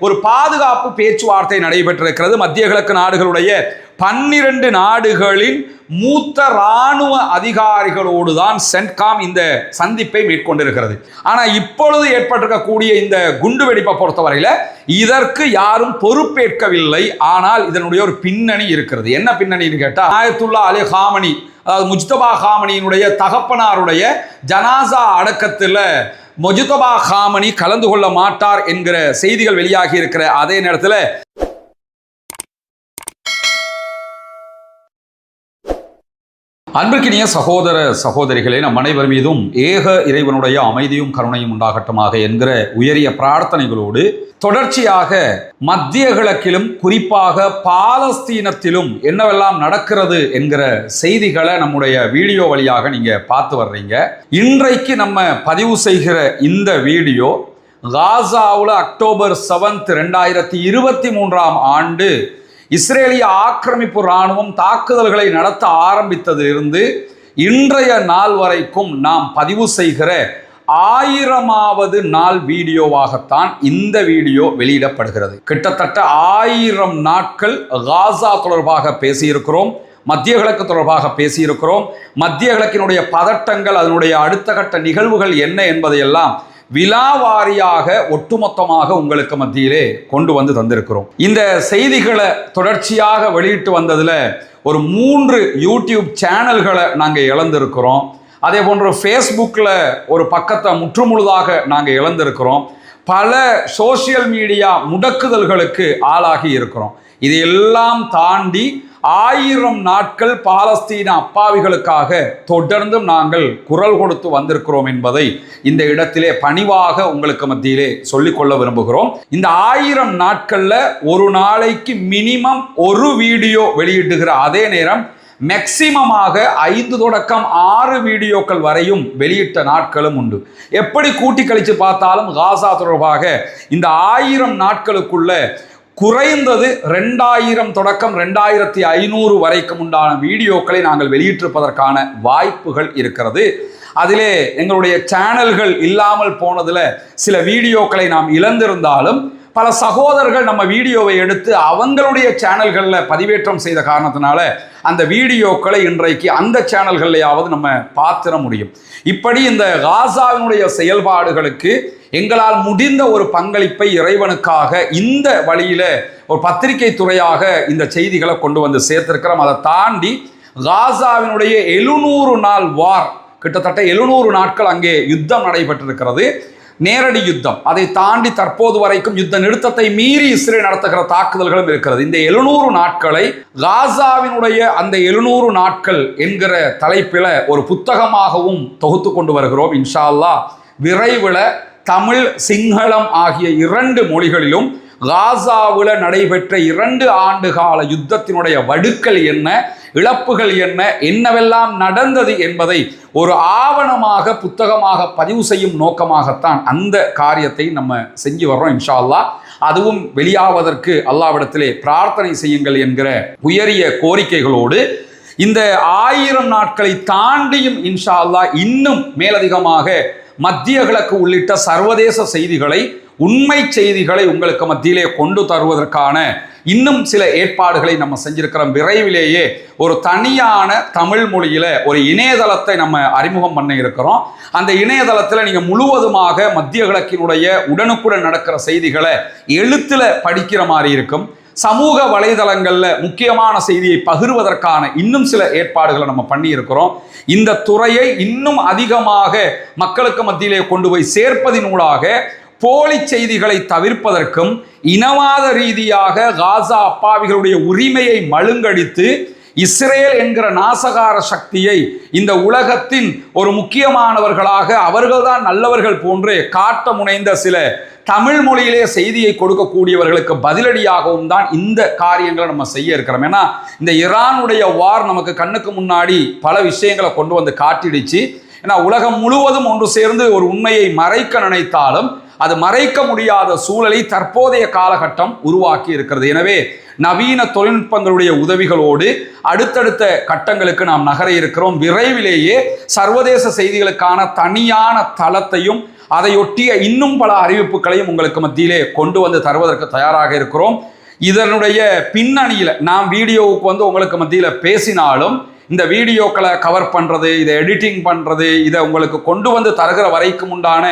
ஒரு பாதுகாப்பு பேச்சுவார்த்தை நடைபெற்றிருக்கிறது. மத்திய கிழக்கு நாடுகளுடைய 12 நாடுகளின் மூத்த இராணுவ அதிகாரிகளோடு தான் சென்ட்காம் இந்த சந்திப்பை மேற்கொண்டிருக்கிறது. ஆனால் இப்பொழுது ஏற்பட்டிருக்கக்கூடிய இந்த குண்டுவெடிப்பை பொறுத்தவரையில் இதற்கு யாரும் பொறுப்பேற்கவில்லை. ஆனால் இதனுடைய ஒரு பின்னணி இருக்கிறது. என்ன பின்னணின்னு கேட்டால், ஆயத்துல்லா அலி காமனி, அதாவது முஜ்தபா காமனியினுடைய தகப்பனாருடைய ஜனாசா அடக்கத்தில் முஜ்தபா காமனி கலந்து கொள்ள மாட்டார் என்கிற செய்திகள் வெளியாகி இருக்கிற அதே நேரத்தில் அன்பிற்கினிய சகோதர சகோதரிகளே, நம் அனைவர் மீதும் ஏக இறைவனுடைய அமைதியும் கருணையும் உண்டாகட்டுமாக என்கிற உயரிய பிரார்த்தனைகளோடு தொடர்ச்சியாக மத்திய கிழக்கிலும் குறிப்பாக பாலஸ்தீனத்திலும் என்னவெல்லாம் நடக்கிறது என்கிற செய்திகளை நம்முடைய வீடியோ வழியாக நீங்க பார்த்து வர்றீங்க. இன்றைக்கு நம்ம பதிவு செய்கிற இந்த வீடியோ காசாவில் அக்டோபர் 7, 2023 இஸ்ரேலிய ஆக்கிரமிப்பு இராணுவம் தாக்குதல்களை நடத்த ஆரம்பித்ததிலிருந்து இன்றைய நாள் வரைக்கும் நாம் பதிவு செய்கிற 1000வது நாள் வீடியோவாகத்தான் இந்த வீடியோ வெளியிடப்படுகிறது. கிட்டத்தட்ட 1000 நாட்கள் காசா தொடர்பாக பேசியிருக்கிறோம், மத்திய கிழக்கு தொடர்பாக பேசியிருக்கிறோம். மத்திய கிழக்கினுடைய பதட்டங்கள், அதனுடைய அடுத்த கட்ட நிகழ்வுகள் என்ன என்பதையெல்லாம் விலாவாரியாக ஒட்டுமொத்தமாக உங்களுக்கு மத்தியிலே கொண்டு வந்து தந்திருக்கிறோம். இந்த செய்திகளை தொடர்ச்சியாக வெளியிட்டு வந்ததில் ஒரு 3 யூடியூப் சேனல்களை நாங்கள் இழந்திருக்கிறோம். அதே போன்று ஃபேஸ்புக்கில் ஒரு பக்கத்தை முற்றுமுழுதாக நாங்கள் இழந்திருக்கிறோம். பல சோசியல் மீடியா முடக்குதல்களுக்கு ஆளாகி இருக்கிறோம். இதையெல்லாம் தாண்டி 1000 நாட்கள் பாலஸ்தீன அப்பாவிகளுக்காக தொடர்ந்தும் நாங்கள் குரல் கொடுத்து வந்திருக்கிறோம் என்பதை இந்த இடத்திலே பணிவாக உங்களுக்கு மத்தியிலே சொல்லிக்கொள்ள விரும்புகிறோம். இந்த 1000 நாட்கள்ல ஒரு நாளைக்கு மினிமம் ஒரு வீடியோ வெளியிடுகிற அதே நேரம் மேக்சிமமாக 5 தொடக்கம் 6 வீடியோக்கள் வரையும் வெளியிட்ட நாட்களும் உண்டு. எப்படி கூட்டி கழிச்சு பார்த்தாலும் காசா தொடர்பாக இந்த 1000 நாட்களுக்குள்ள குறைந்தது 2000 தொடக்கம் 2500 வரைக்கும் உண்டான வீடியோக்களை நாங்கள் வெளியிட்டிருப்பதற்கான வாய்ப்புகள் இருக்கிறது. அதிலே எங்களுடைய சேனல்கள் இல்லாமல் போனதில் சில வீடியோக்களை நாம் இழந்திருந்தாலும் பல சகோதரர்கள் நம்ம வீடியோவை எடுத்து அவங்களுடைய சேனல்களில் பதிவேற்றம் செய்த காரணத்தினால அந்த வீடியோக்களை இன்றைக்கு அந்த சேனல்கள்லையாவது நம்ம பார்த்திட முடியும். இப்படி இந்த காசாவினுடைய செயல்பாடுகளுக்கு எங்களால் முடிந்த ஒரு பங்களிப்பை இறைவனுக்காக இந்த வழியில ஒரு பத்திரிகை துறையாக இந்த செய்திகளை கொண்டு வந்து சேர்த்திருக்கிறோம். அதை தாண்டி காசாவினுடைய 700 நாள் வார், கிட்டத்தட்ட 700 நாட்கள் அங்கே யுத்தம் நடைபெற்றிருக்கிறது, நேரடி யுத்தம். அதை தாண்டி தற்போது வரைக்கும் யுத்த நிறுத்தத்தை மீறி இஸ்ரேல் நடத்துகிற தாக்குதல்களும் இருக்கிறது. இந்த 700 நாட்களை காசாவினுடைய அந்த 700 நாட்கள் என்கிற தலைப்பில் ஒரு புத்தகமாகவும் தொகுத்து கொண்டு வருகிறோம். இன்ஷா அல்லாஹ் விரைவில் தமிழ், சிங்களம் ஆகிய 2 மொழிகளிலும் காசாவில் நடைபெற்ற 2 ஆண்டு கால யுத்தத்தினுடைய வடுக்கள் என்ன, இழப்புகள் என்ன, என்னவெல்லாம் நடந்தது என்பதை ஒரு ஆவணமாக புத்தகமாக பதிவு செய்யும் நோக்கமாகத்தான் அந்த காரியத்தை நம்ம செஞ்சு வர்றோம். இன்ஷா அல்லாஹ் அதுவும் வெளியாவதற்கு அல்லாஹ்விடத்திலே பிரார்த்தனை செய்யுங்கள் என்கிற உயரிய கோரிக்கைகளோடு இந்த 1000 நாட்களை தாண்டியும் இன்ஷா அல்லாஹ் இன்னும் மேலதிகமாக மத்திய கிழக்கு உள்ளிட்ட சர்வதேச செய்திகளை, உண்மை செய்திகளை உங்களுக்கு மத்தியிலே கொண்டு தருவதற்கான இன்னும் சில ஏற்பாடுகளை நம்ம செஞ்சிருக்கிறோம். விரைவிலேயே ஒரு தனியான தமிழ் மொழியில ஒரு இணையதளத்தை நம்ம அறிமுகம் பண்ண இருக்கிறோம். அந்த இணையதளத்தில் நீங்க முழுவதுமாக மத்திய கிழக்கினுடைய உடனுக்குடன் நடக்கிற செய்திகளை எழுத்துல படிக்கிற மாதிரி இருக்கும். சமூக வலைதளங்கள்ல முக்கியமான செய்தியை பகிர்வதற்கான இன்னும் சில ஏற்பாடுகளை நம்ம பண்ணி இருக்கிறோம். இந்த துறையை இன்னும் அதிகமாக மக்களுக்கு மத்தியிலே கொண்டு போய் சேர்ப்பதினூடாக போலி செய்திகளை தவிர்ப்பதற்கும், இனவாத ரீதியாக காசா அப்பாவிகளுடைய உரிமையை மழுங்கடித்து இஸ்ரேல் என்கிற நாசகார சக்தியை இந்த உலகத்தின் ஒரு முக்கியமானவர்களாக அவர்கள்தான் நல்லவர்கள் போன்று காட்ட முனைந்த சில தமிழ் மொழியிலே செய்தியை கொடுக்கக்கூடியவர்களுக்கு பதிலடியாகவும் தான் இந்த காரியங்களை நம்ம செய்ய இருக்கிறோம். ஏன்னா இந்த ஈரானுடைய வார் நமக்கு கண்ணுக்கு முன்னாடி பல விஷயங்களை கொண்டு வந்து காட்டிடுச்சு. ஏன்னா உலகம் முழுவதும் ஒன்று சேர்ந்து ஒரு உண்மையை மறைக்க நினைத்தாலும் அது மறைக்க முடியாத சூழலை தற்போதைய காலகட்டம் உருவாக்கி இருக்கிறது. எனவே நவீன தொழில்நுட்பங்களுடைய உதவிகளோடு அடுத்தடுத்த கட்டங்களுக்கு நாம் நகர இருக்கிறோம். விரைவிலேயே சர்வதேச செய்திகளுக்கான தனியான தளத்தையும் அதையொட்டிய இன்னும் பல அறிவிப்புகளையும் உங்களுக்கு மத்தியிலே கொண்டு வந்து தருவதற்கு தயாராக இருக்கிறோம். இதனுடைய பின்னணியில் நாம் வீடியோவுக்கு உங்களுக்கு மத்தியில் பேசினாலும் இந்த வீடியோக்களை கவர் பண்ணுறது, இதை எடிட்டிங் பண்ணுறது, இதை உங்களுக்கு கொண்டு வந்து தருகிற வரைக்கும் உண்டான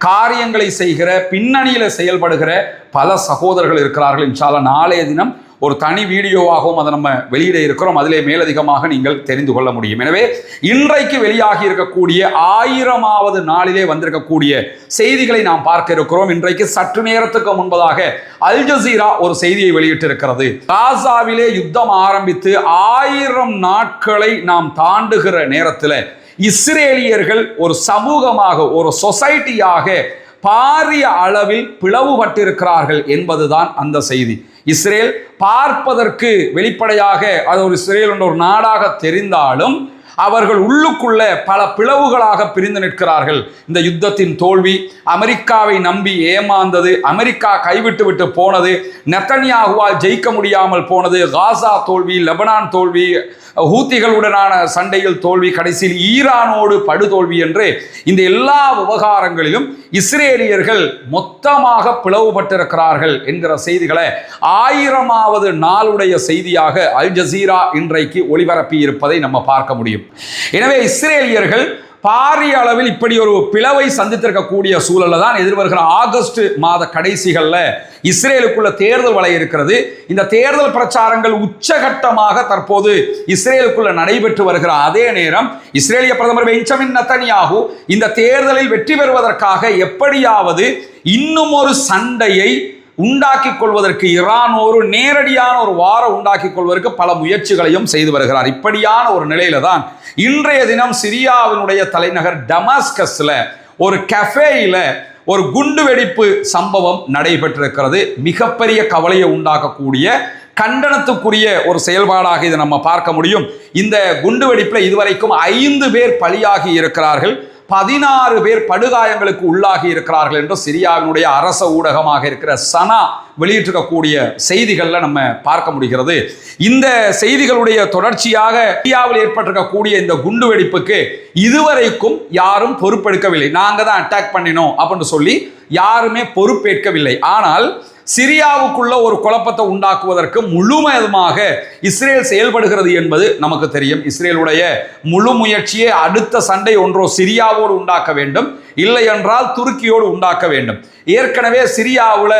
காரியங்களை செய்கிற பின்னணியில் செயல்படுகிற பல சகோதரர்கள் இருக்கிறார்கள். இன்ஷா அல்லாஹ் நாளைய தினம் ஒரு தனி வீடியோவாகவும் அதை நம்ம வெளியிட இருக்கிறோம். அதிலே மேலதிகமாக நீங்கள் தெரிந்து கொள்ள முடியும். எனவே இன்றைக்கு வெளியாகி இருக்கக்கூடிய 1000வது நாளிலே வந்திருக்கக்கூடிய செய்திகளை நாம் பார்க்க இருக்கிறோம். இன்றைக்கு சற்று நேரத்துக்கு முன்பதாக அல் ஜசீரா ஒரு செய்தியை வெளியிட்டிருக்கிறது. காசாவிலே யுத்தம் ஆரம்பித்து 1000 நாட்களை நாம் தாண்டுகிற நேரத்தில் இஸ்ரேலியர்கள் ஒரு சமூகமாக, ஒரு சொசைட்டியாக பாரிய அளவில் பிளவுபட்டிருக்கிறார்கள் என்பதுதான் அந்த செய்தி. இஸ்ரேல் பார்ப்பதற்கு வெளிப்படையாக அது ஒரு இஸ்ரேல் என்ற ஒரு நாடாக தெரிந்தாலும் அவர்கள் உள்ளுக்குள்ள பல பிளவுகளாக பிரிந்து நிற்கிறார்கள். இந்த யுத்தத்தின் தோல்வி, அமெரிக்காவை நம்பி ஏமாந்தது, அமெரிக்கா கைவிட்டு விட்டு போனது, நெத்தன்யாகுவால் ஜெயிக்க முடியாமல் போனது, காசா தோல்வி, லெபனான் தோல்வி, ஹூத்திகளுடனான சண்டையில் தோல்வி, கடைசியில் ஈரானோடு படுதோல்வி என்று இந்த எல்லா விவகாரங்களிலும் இஸ்ரேலியர்கள் மொத்தமாக பிளவுபட்டிருக்கிறார்கள் என்கிற செய்திகளை 1000வது நாளுடைய செய்தியாக அல் ஜசீரா இன்றைக்கு ஒளிபரப்பி இருப்பதை நம்ம பார்க்க முடியும். எனவே இஸ்ரேலியர்கள் பாரிய அளவில் இப்படி ஒரு பிளவை சந்தித்திருக்கக்கூடிய சூழல்ல தான் எதிர்வருகிற ஆகஸ்ட் மாத கடைசிகளில் இஸ்ரேலுக்குள்ள தேர்தல் வலை இருக்கிறது. இந்த தேர்தல் பிரச்சாரங்கள் உச்சகட்டமாக தற்போது இஸ்ரேலுக்குள்ள நடைபெற்று வருகிற அதே நேரம் இஸ்ரேலிய பிரதமர் பெஞ்சமின் நெத்தன்யாகு இந்த தேர்தலில் வெற்றி பெறுவதற்காக எப்படியாவது இன்னும் ஒரு சண்டையை உண்டாக்கி கொள்வதற்கு, ஈரானோடு நேரடியான ஒரு வாரம் உண்டாக்கி கொள்வதற்கு பல முயற்சிகளையும் செய்து வருகிறார். இப்படியான ஒரு நிலையில தான் இன்றைய தினம் சிரியாவினுடைய தலைநகர் டமாஸ்கஸ்ல ஒரு கஃபேயில ஒரு குண்டுவெடிப்பு சம்பவம் நடைபெற்றிருக்கிறது. மிகப்பெரிய கவலையை உண்டாக்கக்கூடிய, கண்டனத்துக்குரிய ஒரு செயல்பாடாக இதை நம்ம பார்க்க முடியும். இந்த குண்டுவெடிப்பில் இதுவரைக்கும் 5 பேர் பலியாகி இருக்கிறார்கள், 16 பேர் படுகாயங்களுக்கு உள்ளாகி இருக்கிறார்கள் என்று சிரியாவினுடைய அரச ஊடகமாக இருக்கிற சனா வெளியிட்டிருக்கக்கூடிய செய்திகளில் நம்ம பார்க்க முடிகிறது. இந்த செய்திகளுடைய தொடர்ச்சியாக சிரியாவில் ஏற்பட்டிருக்கக்கூடிய இந்த குண்டுவெடிப்புக்கு இதுவரைக்கும் யாரும் பொறுப்பெடுக்கவில்லை. நாங்கள் தான் அட்டாக் பண்ணினோம் அப்படின்னு சொல்லி யாருமே பொறுப்பேற்கவில்லை. ஆனால் சிரியாவுக்குள்ள ஒரு குழப்பத்தை உண்டாக்குவதற்கு முழுமையாக இஸ்ரேல் செயல்படுகிறது என்பது நமக்கு தெரியும். இஸ்ரேலுடைய முழு முயற்சியை அடுத்த சண்டை ஒன்றோ சிரியாவோடு உண்டாக்க வேண்டும், இல்லை என்றால் துருக்கியோடு உண்டாக்க வேண்டும். ஏற்கனவே சிரியாவில்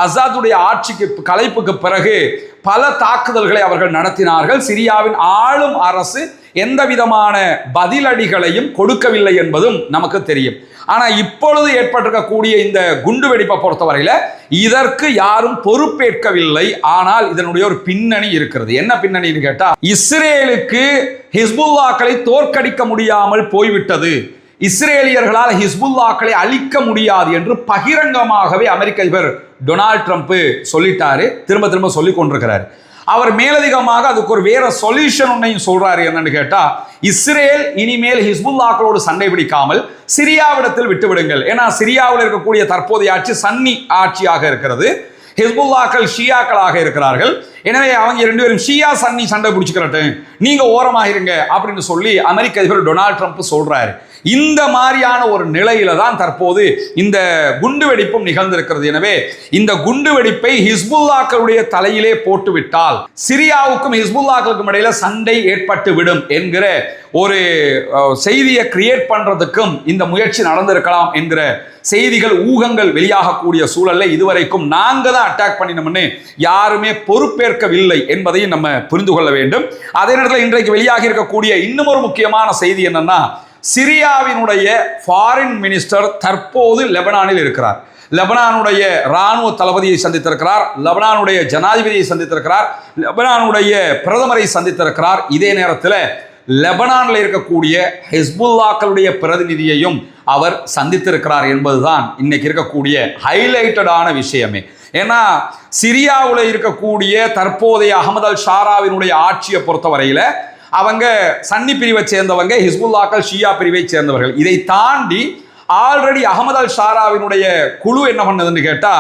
அசாதுடைய ஆட்சிக்கு கலைப்புக்கு பிறகு பல தாக்குதல்களை அவர்கள் நடத்தினார்கள். சிரியாவின் ஆளும் அரசு எந்த விதமான பதிலடிகளையும் கொடுக்கவில்லை என்பதும் நமக்கு தெரியும். ஆனால் இப்பொழுது ஏற்பட்டிருக்கக்கூடிய இந்த குண்டுவெடிப்பை பொறுத்தவரையில் இதற்கு யாரும் பொறுப்பேற்கவில்லை. ஆனால் இதனுடைய ஒரு பின்னணி இருக்கிறது. என்ன பின்னணின்னு கேட்டால், இஸ்ரேலுக்கு ஹிஸ்புல்லாக்களை தோற்கடிக்க முடியாமல் போய்விட்டது, இஸ்ரேலியர்களால் ஹிஸ்புல்லாக்களை அழிக்க முடியாது என்று பகிரங்கமாகவே அமெரிக்க அதிபர் டொனால்ட் ட்ரம்ப் சொல்லிட்டாரு, திரும்ப திரும்ப சொல்லிக் கொண்டிருக்கிறார். அவர் மேலதிகமாக அதுக்கு ஒரு வேற சொல்யூஷன் ஒன்றையும் சொல்றாரு. என்னன்னு கேட்டா, இஸ்ரேல் இனிமேல் ஹிஸ்புல்லாக்களோடு சண்டை பிடிக்காமல் சிரியாவிடத்தில் விட்டுவிடுங்கள். ஏன்னா சிரியாவில் இருக்கக்கூடிய தற்போதைய ஆட்சி சன்னி ஆட்சியாக இருக்கிறது, ஹிஸ்புல்லாக்கள் ஷியாக்களாக இருக்கிறார்கள். எனவே அவங்க 2 பேரும் ஷியா சன்னி சண்டை பிடிச்சுக்கிறட்டும், நீங்க ஓரமாக இருங்க அப்படின்னு சொல்லி அமெரிக்க அதிபர் டொனால்ட் ட்ரம்ப் சொல்றாரு. இந்த மாதிரியான ஒரு நிலையில தான் தற்போது இந்த குண்டுவெடிப்பும் நிகழ்ந்திருக்கிறது. எனவே இந்த குண்டுவெடிப்பை ஹிஸ்புல்லாக்களுடைய தலையிலே போட்டுவிட்டால் சிரியாவுக்கும் ஹிஸ்புல்லாக்களுக்கும் இடையில சண்டை ஏற்பட்டு விடும் என்கிற ஒரு செய்தியை கிரியேட் பண்றதுக்கும் இந்த முயற்சி நடந்திருக்கலாம் என்கிற செய்திகள், ஊகங்கள் வெளியாகக்கூடிய சூழல்ல இதுவரைக்கும் நாங்க தான் அட்டாக் பண்ணினோம்னு யாருமே பொறுப்பேற்கவில்லை என்பதையும் நம்ம புரிந்து கொள்ள வேண்டும். அதே நேரத்தில் இன்றைக்கு வெளியாகி இருக்கக்கூடிய இன்னும் ஒரு முக்கியமான செய்தி என்னன்னா, சிரியாவினுடைய ஃபாரின் மினிஸ்டர் தற்போது லெபனானில் இருக்கிறார். லெபனானுடைய இராணுவ தளபதியை சந்தித்திருக்கிறார், லெபனானுடைய ஜனாதிபதியை சந்தித்திருக்கிறார், லெபனானுடைய பிரதமரை சந்தித்திருக்கிறார். இதே நேரத்தில் லெபனானில் இருக்கக்கூடிய ஹிஸ்புல்லாக்களுடைய பிரதிநிதியையும் அவர் சந்தித்திருக்கிறார் என்பதுதான் இன்னைக்கு இருக்கக்கூடிய ஹைலைட்டடான விஷயமே. ஏன்னா சிரியாவில் இருக்கக்கூடிய தற்போதைய அகமது அல் ஷாராவினுடைய ஆட்சியை பொறுத்தவரையில் அவங்க சன்னி பிரிவை சேர்ந்தவங்க, ஹிஸ்புல்லாக்கள் ஷியா பிரிவை சேர்ந்தவர்கள். இதை தாண்டி ஆல்ரெடி அகமது அல் ஷாராவினுடைய குழு என்ன பண்ணதுன்னு கேட்டா,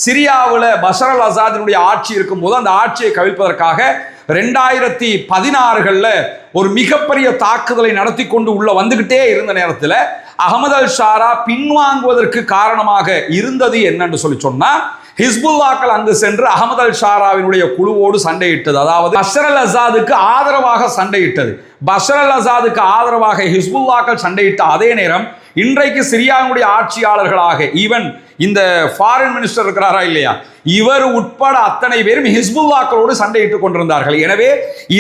சிரியாவில் பஷர் அல் அசாதினுடைய ஆட்சி இருக்கும்போது அந்த ஆட்சியை கவிழ்ப்பதற்காக 2016 ஒரு மிகப்பெரிய தாக்குதலை நடத்தி கொண்டு உள்ள வந்துகிட்டே இருந்த நேரத்தில் அகமது அல் ஷாரா பின்வாங்குவதற்கு காரணமாக இருந்தது என்னன்னு சொல்லி சொன்னா, ஹிஸ்புல்லாக்கள் அங்கு சென்று அகமது அல் ஷாராவினுடைய குழுவோடு சண்டையிட்டது. அதாவது பஷர் அல் அசாதுக்கு ஆதரவாக சண்டையிட்டது. பஷர் அல் அசாதுக்கு ஆதரவாக ஹிஸ்புல்லாக்கள் சண்டையிட்ட அதே நேரம் இன்றைக்கு சிரியாவினுடைய ஆட்சியாளர்களாக ஈவன் இந்த ஃபாரின் மினிஸ்டர் இருக்கிறாரா இல்லையா, இவர் உட்பட அத்தனை பேரும் ஹிஸ்புல்லாக்களோடு சண்டையிட்டுக் கொண்டிருந்தார்கள். எனவே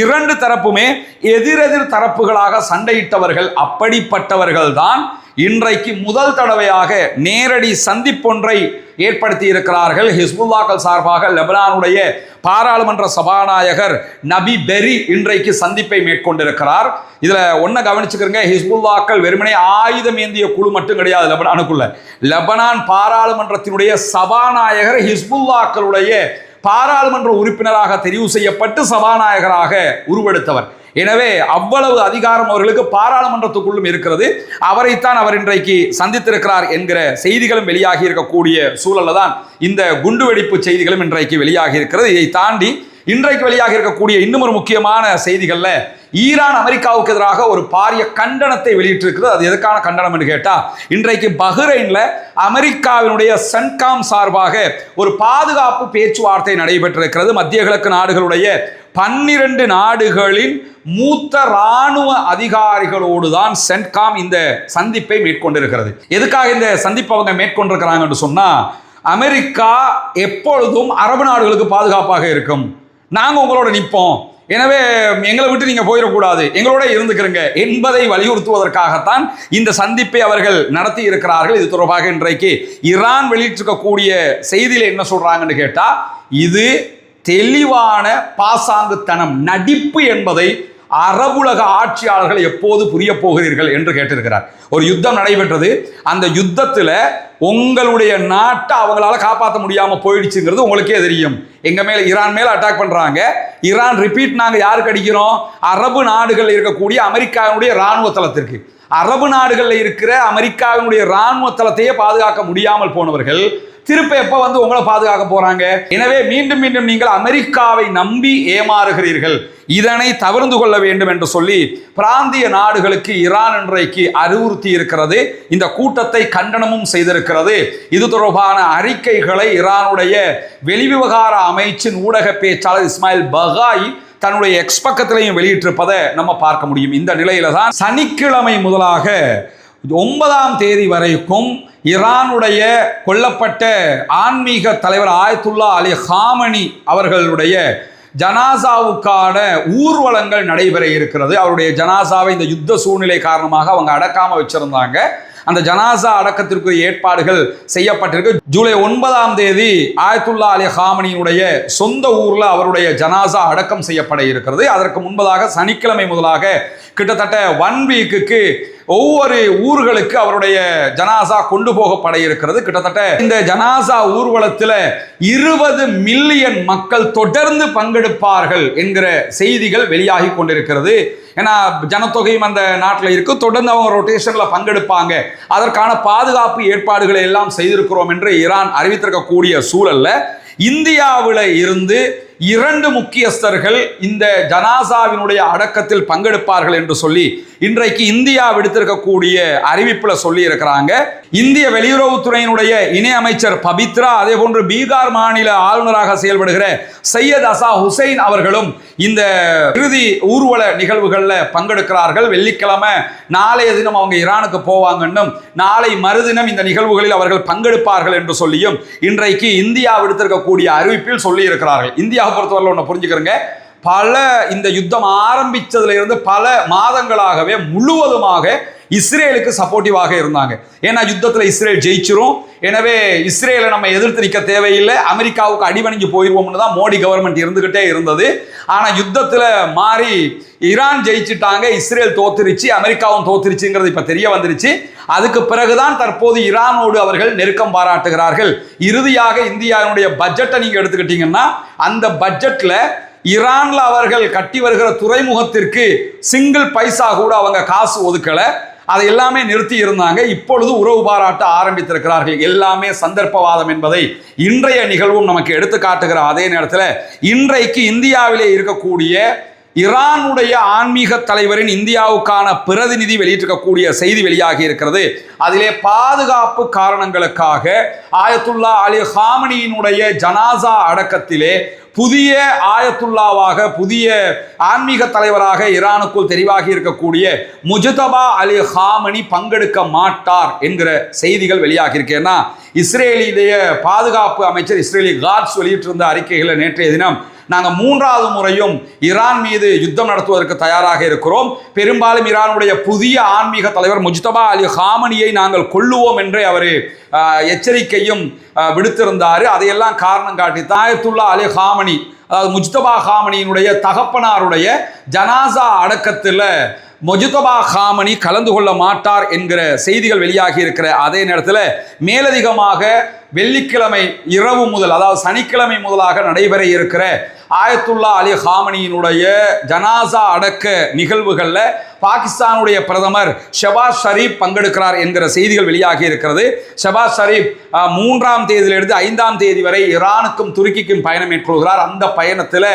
இரண்டு தரப்புமே எதிரெதிர் தரப்புகளாக சண்டையிட்டவர்கள். அப்படிப்பட்டவர்கள் தான் இன்றைக்கு முதல் தடவையாக நேரடி சந்திப்பொன்றை ஏற்படுத்தி இருக்கிறார்கள். ஹிஸ்புல்லாக்கள் சார்பாக லெபனானுடைய பாராளுமன்ற சபாநாயகர் நபி பெரி இன்றைக்கு சந்திப்பை மேற்கொண்டிருக்கிறார். இதுல ஒன்ன கவனிச்சுக்கிறங்க, ஹிஸ்புல்லாக்கள் வெறுமனே ஆயுதம் ஏந்திய குழு மட்டும் கிடையாது. லெபனானுக்குள்ள லெபனான் பாராளுமன்றத்தினுடைய சபாநாயகர் ஹிஸ்புல்லாக்களுடைய பாராளுமன்ற உறுப்பினராக தெரிவு செய்யப்பட்டு சபாநாயகராக உருவெடுத்தவர். எனவே அவ்வளவு அதிகாரம் அவர்களுக்கு பாராளுமன்றத்துக்குள்ளும் இருக்கிறது. அவரைத்தான் அவர் இன்றைக்கு சந்தித்திருக்கிறார் என்கிற செய்திகளும் வெளியாகி இருக்கக்கூடிய சூழல்ல தான் இந்த குண்டுவெடிப்பு செய்திகளும் இன்றைக்கு வெளியாகி இருக்கிறது. இதை தாண்டி இன்றைக்கு வெளியாக இருக்கக்கூடிய இன்னும் ஒரு முக்கியமான செய்திகள்ல ஈரான் அமெரிக்காவுக்கு எதிராக ஒரு பாரிய கண்டனத்தை வெளியிட்டிருக்கிறது. அது எதுக்கான கண்டனம் என்று கேட்டா, இன்றைக்கு பஹ்ரைன்ல அமெரிக்காவினுடைய சென்காம் சார்பாக ஒரு பாதுகாப்பு பேச்சுவார்த்தை நடைபெற்றிருக்கிறது. மத்திய கிழக்கு நாடுகளுடைய 12 நாடுகளின் மூத்த ராணுவ அதிகாரிகளோடு தான் சென்காம் இந்த சந்திப்பை மேற்கொண்டிருக்கிறது. எதுக்காக இந்த சந்திப்பை அவங்க மேற்கொண்டிருக்கிறாங்கன்னு சொன்னா, அமெரிக்கா எப்பொழுதும் அரபு நாடுகளுக்கு பாதுகாப்பாக இருக்கும், நாங்க உங்களோட நிற்போம், எனவே எங்களை விட்டு நீங்க போயிடக்கூடாது, எங்களோட இருந்துக்கிறங்க என்பதை வலியுறுத்துவதற்காகத்தான் இந்த சந்திப்பை அவர்கள் நடத்தி இருக்கிறார்கள். இது தொடர்பாக இன்றைக்கு ஈரான் வெளியிட்டிருக்கக்கூடிய செய்தியில என்ன சொல்றாங்கன்னு கேட்டா, இது தெளிவான பாசாங்குத்தனம், நடிப்பு என்பதை அரபுலக ஆட்சியாளர்கள் எப்போது புரிய போகிறீர்கள் என்று கேட்டிருக்கிறார். ஒரு யுத்தம் நடைபெற்றது, அந்த யுத்தத்தில் உங்களுடைய நாட்டை அவங்களால காப்பாற்ற முடியாம போயிடுச்சுங்கிறது உங்களுக்கே தெரியும். எங்க மேல ஈரான் மேல அட்டாக் பண்றாங்க, ஈரான் ரிப்பீட் நாங்க யாருக்கு அடிக்கிறோம், அரபு நாடுகளில் இருக்கக்கூடிய அமெரிக்காவினுடைய ராணுவ தளத்திற்கு. அரபு நாடுகளில் இருக்கிற அமெரிக்காவினுடைய ராணுவ தளத்தையே பாதுகாக்க முடியாமல் போனவர்கள் திருப்ப எப்ப வந்து உங்களை பாதுகாக்க போறாங்க? எனவே மீண்டும் மீண்டும் நீங்கள் அமெரிக்காவை நம்பி ஏமாறுகிறீர்கள், இதனை தவிர்த்து கொள்ள வேண்டும் என்று சொல்லி பிராந்திய நாடுகளுக்கு ஈரான் இன்றைக்கு அறிவுறுத்தி இருக்கிறது. இந்த கூட்டத்தை கண்டனமும் செய்திருக்கிறது. இது தொடர்பான அறிக்கைகளை ஈரானுடைய வெளிவிவகார அமைச்சின் ஊடக பேச்சாளர் இஸ்மாயில் பகாய் தன்னுடைய எக்ஸ் பக்கத்திலையும் வெளியிட்டிருப்பதை நம்ம பார்க்க முடியும். இந்த நிலையில தான் சனிக்கிழமை முதலாக 9ஆம் தேதி வரைக்கும் ஈரானுடைய கொல்லப்பட்ட ஆன்மீக தலைவர் ஆயத்துல்லா அலி ஹாமனி அவர்களுடைய ஜனாசாவுக்கான ஊர்வலங்கள் நடைபெற இருக்கிறது. அவருடைய ஜனாசாவை இந்த யுத்த சூழ்நிலை காரணமாக அவங்க அடக்காம வச்சிருந்தாங்க. அந்த ஜனாசா அடக்கத்திற்கு ஏற்பாடுகள் செய்யப்பட்டிருக்கு. ஜூலை 9ஆம் தேதி ஆயத்துல்லா அலி ஹாமனியுடைய சொந்த ஊர்ல அவருடைய ஜனாசா அடக்கம் செய்யப்பட இருக்கிறது. அதற்கு முன்பதாக சனிக்கிழமை முதலாக கிட்டத்தட்ட 1 வீக்குக்கு ஒவ்வொரு ஊர்களுக்கு அவருடைய ஜனாசா கொண்டு போகப்பட இருக்கிறது. கிட்டத்தட்ட இந்த ஜனாசா ஊர்வலத்தில் 20 மில்லியன் மக்கள் தொடர்ந்து பங்கெடுப்பார்கள் என்கிற செய்திகள் வெளியாகி கொண்டிருக்கிறது. ஏன்னா ஜனத்தொகையும் அந்த நாட்டில் இருக்கு, தொடர்ந்து அவங்க ரொட்டேஷன்ல பங்கெடுப்பாங்க, அதற்கான பாதுகாப்பு ஏற்பாடுகளை எல்லாம் செய்திருக்கிறோம் என்று ஈரான் அறிவித்திருக்கக்கூடிய சூழல்ல இந்தியாவில் இருந்து 2 முக்கியஸ்தர்கள் இந்த ஜனாசாவினுடைய அடக்கத்தில் பங்கெடுப்பார்கள் என்று சொல்லி இன்றைக்கு இந்தியா விடுத்திருக்கக்கூடிய அறிவிப்பில் சொல்லி இருக்கிறாங்க. இந்திய வெளியுறவுத்துறையினுடைய இணை அமைச்சர் பபித்ரா, அதே போன்று பீகார் மாநில ஆளுநராக செயல்படுகிற சையத் அசா ஹுசைன் அவர்களும் இந்த இறுதி ஊர்வல நிகழ்வுகளில் பங்கெடுக்கிறார்கள். வெள்ளிக்கிழமை நாளைய தினம் அவங்க ஈரானுக்கு போவாங்கன்னும் நாளை மறுதினம் இந்த நிகழ்வுகளில் அவர்கள் பங்கெடுப்பார்கள் என்று சொல்லியும் இன்றைக்கு இந்தியா விடுத்திருக்கக்கூடிய அறிவிப்பில் சொல்லி இருக்கிறார்கள். இந்தியா பொறுத்தவரை ஒன்று புரிஞ்சுக்கிறங்க, பல இந்த யுத்தம் ஆரம்பிச்சதுல இருந்து பல மாதங்களாகவே முழுவதுமாக இஸ்ரேலுக்கு சப்போர்ட்டிவாக இருந்தாங்க. ஏன்னா யுத்தத்தில் இஸ்ரேல் ஜெயிச்சிரும், எனவே இஸ்ரேலை நம்ம எதிர்த்து நிற்க தேவையில்லை, அமெரிக்காவுக்கு அடிபணிஞ்சு போயிடுவோம்னு தான் மோடி கவர்மெண்ட் இருந்துகிட்டே இருந்தது. ஆனால் யுத்தத்தில் மாறி ஈரான் ஜெயிச்சிட்டாங்க, இஸ்ரேல் தோத்துருச்சு, அமெரிக்காவும் தோத்துருச்சுங்கிறது இப்போ தெரிய வந்துருச்சு. அதுக்கு பிறகுதான் தற்போது ஈரானோடு அவர்கள் நெருக்கம் பாராட்டுகிறார்கள். இறுதியாக இந்தியாவுடைய பட்ஜெட்டை நீங்கள் எடுத்துக்கிட்டீங்கன்னா அந்த பட்ஜெட்டில் ஈரான்ல அவர்கள் கட்டி வருகிற துறைமுகத்திற்கு சிங்கிள் பைசா கூட அவங்க காசு ஒதுக்கலை. அதை எல்லாமே நிறுத்தி இருந்தாங்க. இப்பொழுது உறவு பாராட்ட ஆரம்பித்திருக்கிறார்கள். எல்லாமே சந்தர்ப்பவாதம் என்பதை இன்றைய நிகழ்வும் நமக்கு எடுத்து காட்டுகிற அதே நேரத்தில் இன்றைக்கு இந்தியாவிலே இருக்கக்கூடிய ஈரானுடைய ஆன்மீக தலைவரின் இந்தியாவுக்கான பிரதிநிதி வெளியிட்டிருக்கக்கூடிய செய்தி வெளியாகி இருக்கிறது. அதிலே பாதுகாப்பு காரணங்களுக்காக ஆயத்துல்லா அலி ஹாமனியினுடைய ஜனாசா அடக்கத்திலே புதிய ஆயத்துல்லாவாக புதிய ஆன்மீக தலைவராக ஈரானுக்குள் தெரிவாகி இருக்கக்கூடிய முஜ்தபா அலி ஹாமனி பங்கெடுக்க மாட்டார் என்கிற செய்திகள் வெளியாகி இருக்கேன்னா இஸ்ரேலிய பாதுகாப்பு அமைச்சர் இஸ்ரேலி காட்ஸ் வெளியிட்டிருந்த அறிக்கைகளை நேற்றைய தினம் நாங்கள் 3வது முறையும் ஈரான் மீது யுத்தம் நடத்துவதற்கு தயாராக இருக்கிறோம். பெரும்பாலும் ஈரானுடைய புதிய ஆன்மீக தலைவர் முஜ்தபா அலி ஹாமனியை நாங்கள் கொல்லுவோம் என்று அவர் எச்சரிக்கையும் விடுத்திருந்தார். அதையெல்லாம் காரணம் காட்டி ஆயத்துல்லா அலி ஹாமனி, அதாவது முஜ்தபா ஹாமனியினுடைய தகப்பனாருடைய ஜனாசா அடக்கத்தில் முஜ்தபா ஹாமனி கலந்து கொள்ள மாட்டார் என்கிற செய்திகள் வெளியாகி இருக்கிற அதே நேரத்தில் மேலதிகமாக வெள்ளிக்கிழமை இரவு முதல், அதாவது சனிக்கிழமை முதலாக நடைபெற இருக்கிற ஆயத்துல்லா அலி ஹாமனியினுடைய ஜனாசா அடக்க நிகழ்வுகளில் பாகிஸ்தானுடைய பிரதமர் ஷபாஸ் ஷரீப் பங்கெடுக்கிறார் என்கிற செய்திகள் வெளியாகி இருக்கிறது. ஷபாஸ் ஷரீப் 3ஆம் தேதியிலிருந்து 5ஆம் தேதி வரை ஈரானுக்கும் துருக்கிக்கும் பயணம் மேற்கொள்கிறார். அந்த பயணத்தில்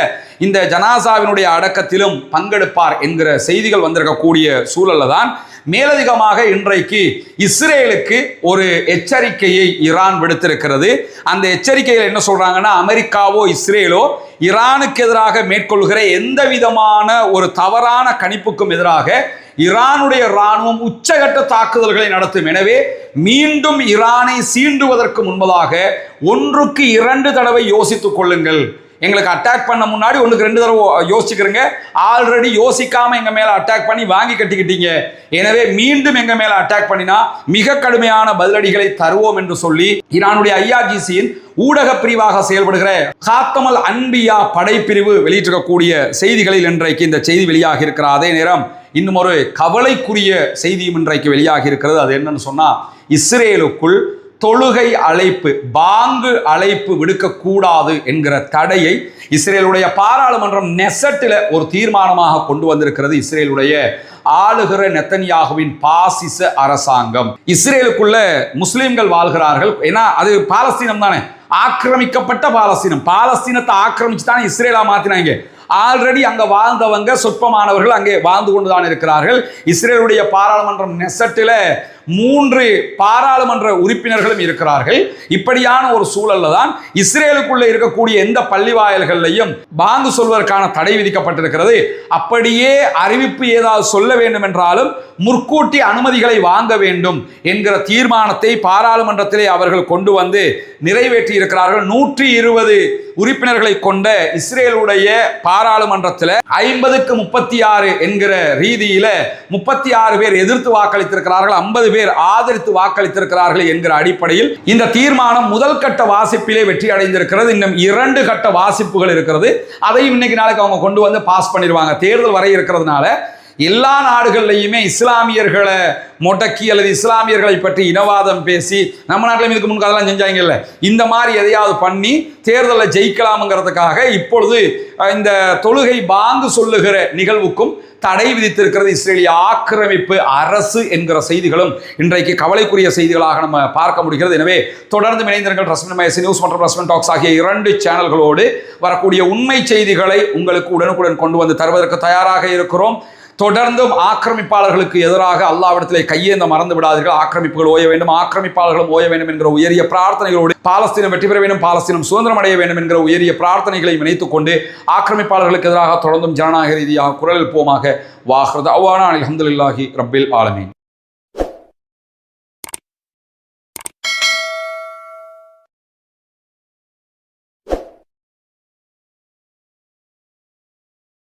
இந்த ஜனாசாவினுடைய அடக்கத்திலும் பங்கெடுப்பார் என்கிற செய்திகள் வந்திருக்கக்கூடிய சூழல்ல தான் மேலதிகமாக இன்றைக்கு இஸ்ரேலுக்கு ஒரு எச்சரிக்கையை ஈரான் விடுத்திருக்கிறது. அந்த எச்சரிக்கையில் என்ன சொல்றாங்கன்னா, அமெரிக்காவோ இஸ்ரேலோ ஈரானுக்கு எதிராக மேற்கொள்கிற எந்த விதமான ஒரு தவறான கணிப்புக்கும் எதிராக ஈரானுடைய இராணுவம் உச்சகட்ட தாக்குதல்களை நடத்தும். எனவே மீண்டும் ஈரானை சீண்டுவதற்கு முன்பதாக 1க்கு 2 தடவை யோசித்துக் கொள்ளுங்கள். எங்களுக்கு அட்டாக் பண்ண முன்னாடி 1க்கு 2 தடவை யோசிக்கிறீங்க. ஆல்ரெடி யோசிக்காம எங்க மேல அட்டாக் பண்ணி வாங்கி கட்டிக்கிட்டீங்க. எனவே மீண்டும் எங்க மேல அட்டாக் பண்ணினா மிக கடுமையான பதிலடிகளை தருவோம் என்று சொல்லி ஈரானுடைய IRGCயின் ஊடக பிரிவாக செயல்படுகிற காத்தமல் அன்பியா படைப்பிரிவு வெளியிட்டிருக்கக்கூடிய செய்திகளில் இன்றைக்கு இந்த செய்தி வெளியாகி இருக்கிற அதே நேரம் இன்னும் ஒரு கவலைக்குரிய செய்தியும் இன்றைக்கு வெளியாகி இருக்கிறது. அது என்னன்னு சொன்னா, இஸ்ரேலுக்குள் தொழுகை அழைப்பு, பாங்கு அழைப்பு விடுக்கக்கூடாது என்கிற தடையை இஸ்ரேலுடைய பாராளுமன்றம் நெசட்டில் ஒரு தீர்மானமாக கொண்டு வந்திருக்கிறது. இஸ்ரேலுடைய ஆளுகிற நெத்தன்யாகுவின் பாசிச அரசாங்கம். இஸ்ரேலுக்குள்ள முஸ்லிம்கள் வாழ்கிறார்கள். ஏன்னா அது பாலஸ்தீனம் தானே, ஆக்கிரமிக்கப்பட்ட பாலஸ்தீனம். பாலஸ்தீனத்தை ஆக்கிரமிச்சு தானே இஸ்ரேலா மாத்தினாங்க. ஆல்ரெடி அங்க வாழ்ந்தவங்க சொற்பமானவர்கள் அங்கே வாழ்ந்து கொண்டுதான் இருக்கிறார்கள். இஸ்ரேலுடைய பாராளுமன்றம் நெசட்டில் 3 பாராளுமன்ற உறுப்பினர்களும் இருக்கிறார்கள். இப்படியான ஒரு சூழல்ல தான் இஸ்ரேலுக்குள்ள இருக்கக்கூடிய எந்த பள்ளி வாயில்களையும் பாங்கு சொல்வதற்கான தடை விதிக்கப்பட்டிருக்கிறது. அப்படியே அறிவிப்பு ஏதாவது சொல்ல வேண்டும் என்றாலும் முற்கூட்டி அனுமதிகளை வாங்க வேண்டும் என்கிற தீர்மானத்தை பாராளுமன்றத்திலே அவர்கள் கொண்டு வந்து நிறைவேற்றி இருக்கிறார்கள். 120 உறுப்பினர்களை கொண்ட இஸ்ரேலுடைய பாராளுமன்றத்தில் 50க்கு 36 என்கிற ரீதியில 36 பேர் எதிர்த்து வாக்களித்திருக்கிறார்கள், 50 பேர் ஆதரித்து வாக்களித்திருக்கிறார்கள் என்கிற அடிப்படையில் இந்த தீர்மானம் முதல் கட்ட வாசிப்பிலே வெற்றி அடைந்திருக்கிறது. இன்னும் 2 கட்ட வாசிப்புகள் இருக்கிறது. அதையும் இன்னைக்கு நாளைக்கு அவங்க கொண்டு வந்து பாஸ் பண்ணிடுவாங்க. தேர்தல் வரை இருக்கிறதுனால எல்லா நாடுகள்லையுமே இஸ்லாமியர்களை முடக்கி அல்லது இஸ்லாமியர்களை பற்றி இனவாதம் பேசி, நம்ம நாட்டிலும் இதுக்கு முன்னுக்கு அதெல்லாம் செஞ்சாங்கல்ல, இந்த மாதிரி எதையாவது பண்ணி தேர்தலில் ஜெயிக்கலாம்ங்கிறதுக்காக இப்பொழுது இந்த தொழுகை பாங்கு சொல்லுகிற நிகழ்வுக்கும் தடை விதித்திருக்கிறது இஸ்ரேலிய ஆக்கிரமிப்பு அரசு என்கிற செய்திகளும் இன்றைக்கு கவலைக்குரிய செய்திகளாக நம்ம பார்க்க முடிகிறது. எனவே தொடர்ந்து இணைந்திருங்கள். ரஸ்மன் மயசி நியூஸ் மற்றும் ரஸ்மன் டாக்ஸ் ஆகிய 2 சேனல்களோடு வரக்கூடிய உண்மை செய்திகளை உங்களுக்கு உடனுக்குடன் கொண்டு வந்து தருவதற்கு தயாராக இருக்கிறோம். தொடர்ந்தும் ஆக்கிரமிப்பாளர்களுக்கு எதிராக அல்லாஹ்விடத்திலே கையேந்த மறந்து விடாதீர்கள். ஆக்கிரமிப்புகள் ஓய வேண்டும், ஆக்கிரமிப்பாளர்களும் ஓய வேண்டும் என்கிற உயரிய பிரார்த்தனைகளோடு பாலஸ்தீனம் வெற்றி பெற வேண்டும், பாலஸ்தீனம் சுதந்திரம் அடைய வேண்டும் என்கிற உயரிய பிரார்த்தனைகளை இணைத்துக் கொண்டு ஆக்கிரமிப்பாளர்களுக்கு எதிராக தொடர்ந்தும் ஜனநாயக ரீதியாக குரல் எழுப்புவோமாக. வாஹ்ரத் அவானா அல்ஹம்துலில்லாஹி ரப்பில் ஆலமீன்.